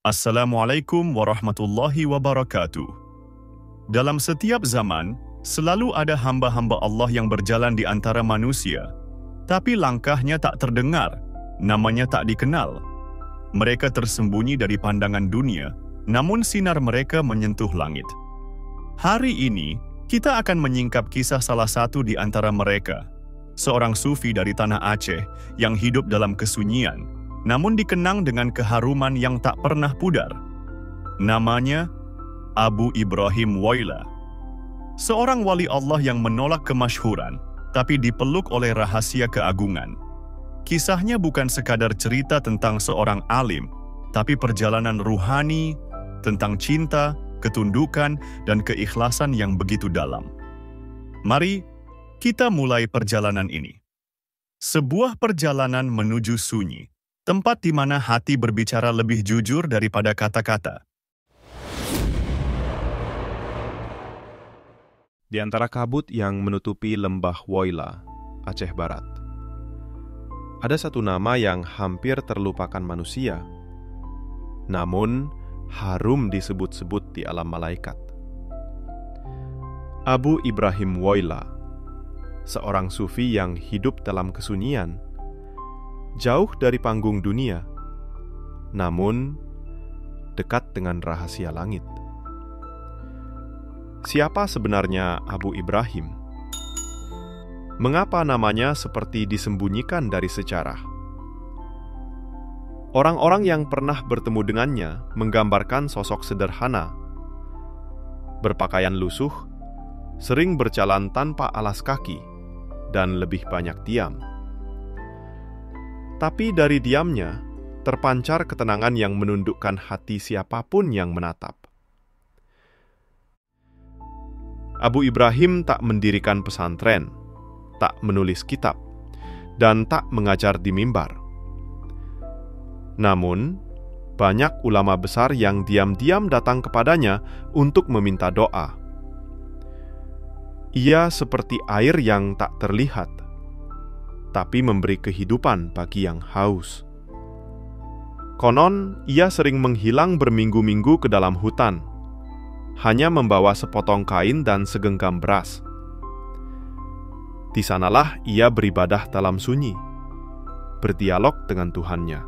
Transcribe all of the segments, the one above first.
Assalamualaikum warahmatullahi wabarakatuh. Dalam setiap zaman, selalu ada hamba-hamba Allah yang berjalan di antara manusia, tapi langkahnya tak terdengar, namanya tak dikenal. Mereka tersembunyi dari pandangan dunia, namun sinar mereka menyentuh langit. Hari ini, kita akan menyingkap kisah salah satu di antara mereka, seorang sufi dari tanah Aceh yang hidup dalam kesunyian, namun dikenang dengan keharuman yang tak pernah pudar. Namanya Abu Ibrahim Woyla. Seorang wali Allah yang menolak kemasyhuran, tapi dipeluk oleh rahasia keagungan. Kisahnya bukan sekadar cerita tentang seorang alim, tapi perjalanan ruhani tentang cinta, ketundukan, dan keikhlasan yang begitu dalam. Mari kita mulai perjalanan ini. Sebuah perjalanan menuju sunyi, tempat di mana hati berbicara lebih jujur daripada kata-kata. Di antara kabut yang menutupi lembah Woyla, Aceh Barat, ada satu nama yang hampir terlupakan manusia, namun harum disebut-sebut di alam malaikat. Abu Ibrahim Woyla, seorang sufi yang hidup dalam kesunyian, jauh dari panggung dunia, namun dekat dengan rahasia langit. Siapa sebenarnya Abu Ibrahim? Mengapa namanya seperti disembunyikan dari sejarah? Orang-orang yang pernah bertemu dengannya menggambarkan sosok sederhana, berpakaian lusuh, sering berjalan tanpa alas kaki, dan lebih banyak diam. Tapi dari diamnya, terpancar ketenangan yang menundukkan hati siapapun yang menatap. Abu Ibrahim tak mendirikan pesantren, tak menulis kitab, dan tak mengajar di mimbar. Namun, banyak ulama besar yang diam-diam datang kepadanya untuk meminta doa. Ia seperti air yang tak terlihat, tapi memberi kehidupan bagi yang haus. Konon, ia sering menghilang berminggu-minggu ke dalam hutan, hanya membawa sepotong kain dan segenggam beras. Di sanalah ia beribadah dalam sunyi, berdialog dengan Tuhannya.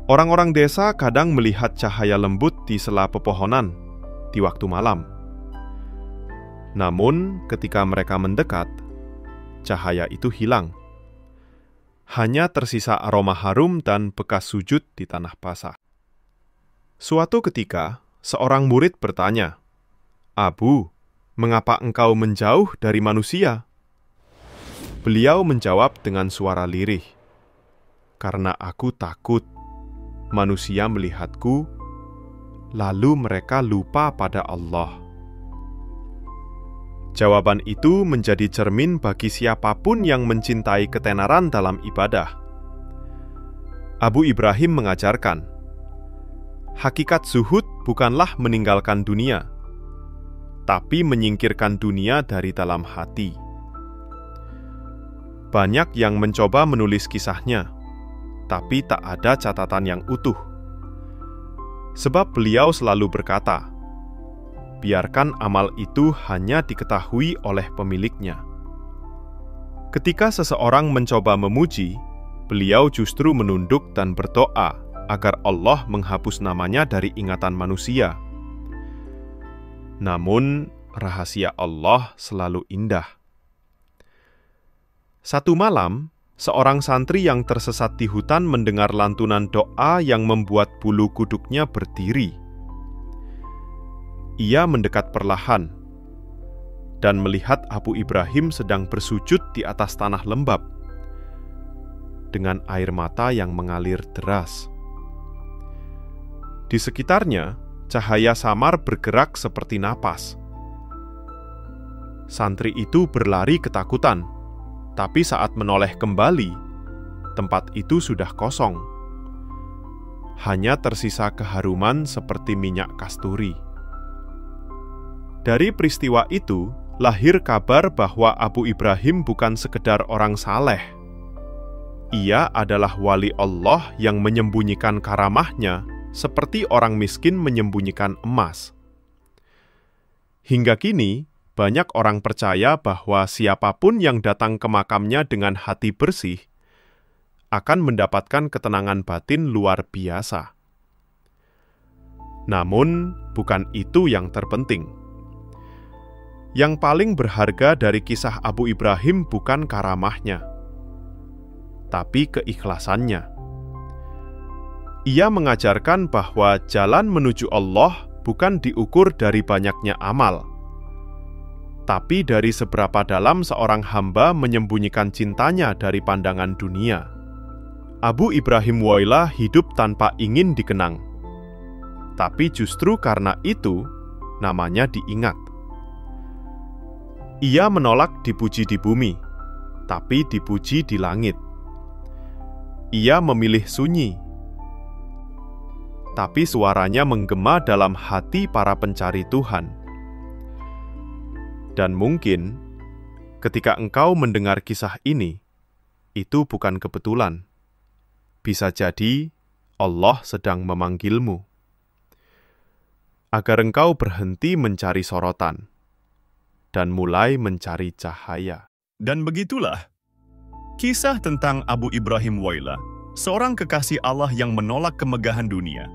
Orang-orang desa kadang melihat cahaya lembut di sela pepohonan di waktu malam. Namun, ketika mereka mendekat, cahaya itu hilang. Hanya tersisa aroma harum dan bekas sujud di tanah basah. Suatu ketika, seorang murid bertanya, "Abu, mengapa engkau menjauh dari manusia?" Beliau menjawab dengan suara lirih, "Karena aku takut manusia melihatku, lalu mereka lupa pada Allah." Jawaban itu menjadi cermin bagi siapapun yang mencintai ketenaran dalam ibadah. Abu Ibrahim mengajarkan, hakikat zuhud bukanlah meninggalkan dunia, tapi menyingkirkan dunia dari dalam hati. Banyak yang mencoba menulis kisahnya, tapi tak ada catatan yang utuh. Sebab beliau selalu berkata, biarkan amal itu hanya diketahui oleh pemiliknya. Ketika seseorang mencoba memuji, beliau justru menunduk dan berdoa agar Allah menghapus namanya dari ingatan manusia. Namun, rahasia Allah selalu indah. Satu malam, seorang santri yang tersesat di hutan mendengar lantunan doa yang membuat bulu kuduknya berdiri. Ia mendekat perlahan dan melihat Abu Ibrahim sedang bersujud di atas tanah lembab dengan air mata yang mengalir deras. Di sekitarnya, cahaya samar bergerak seperti napas. Santri itu berlari ketakutan, tapi saat menoleh kembali, tempat itu sudah kosong. Hanya tersisa keharuman seperti minyak kasturi. Dari peristiwa itu, lahir kabar bahwa Abu Ibrahim bukan sekedar orang saleh, Ia adalah wali Allah yang menyembunyikan karamahnya seperti orang miskin menyembunyikan emas. Hingga kini, banyak orang percaya bahwa siapapun yang datang ke makamnya dengan hati bersih akan mendapatkan ketenangan batin luar biasa. Namun, bukan itu yang terpenting. Yang paling berharga dari kisah Abu Ibrahim bukan karamahnya, tapi keikhlasannya. Ia mengajarkan bahwa jalan menuju Allah bukan diukur dari banyaknya amal, tapi dari seberapa dalam seorang hamba menyembunyikan cintanya dari pandangan dunia. Abu Ibrahim Wailah hidup tanpa ingin dikenang, tapi justru karena itu namanya diingat. Ia menolak dipuji di bumi, tapi dipuji di langit. Ia memilih sunyi, tapi suaranya menggema dalam hati para pencari Tuhan. Dan mungkin, ketika engkau mendengar kisah ini, itu bukan kebetulan. Bisa jadi Allah sedang memanggilmu, agar engkau berhenti mencari sorotan, dan mulai mencari cahaya. Dan begitulah kisah tentang Abu Ibrahim Wailah, seorang kekasih Allah yang menolak kemegahan dunia.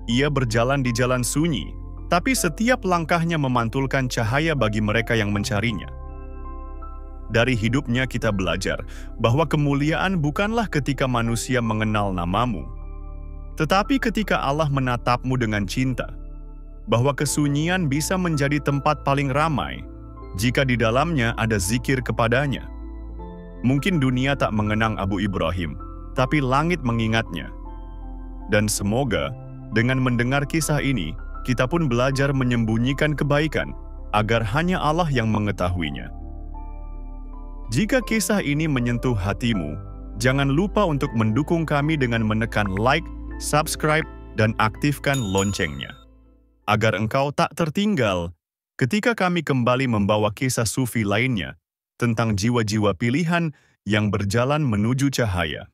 Ia berjalan di jalan sunyi, tapi setiap langkahnya memantulkan cahaya bagi mereka yang mencarinya. Dari hidupnya kita belajar bahwa kemuliaan bukanlah ketika manusia mengenal namamu, tetapi ketika Allah menatapmu dengan cinta, bahwa kesunyian bisa menjadi tempat paling ramai jika di dalamnya ada zikir kepadanya. Mungkin dunia tak mengenang Abu Ibrahim, tapi langit mengingatnya. Dan semoga dengan mendengar kisah ini, kita pun belajar menyembunyikan kebaikan agar hanya Allah yang mengetahuinya. Jika kisah ini menyentuh hatimu, jangan lupa untuk mendukung kami dengan menekan like, subscribe, dan aktifkan loncengnya, agar engkau tak tertinggal ketika kami kembali membawa kisah sufi lainnya tentang jiwa-jiwa pilihan yang berjalan menuju cahaya.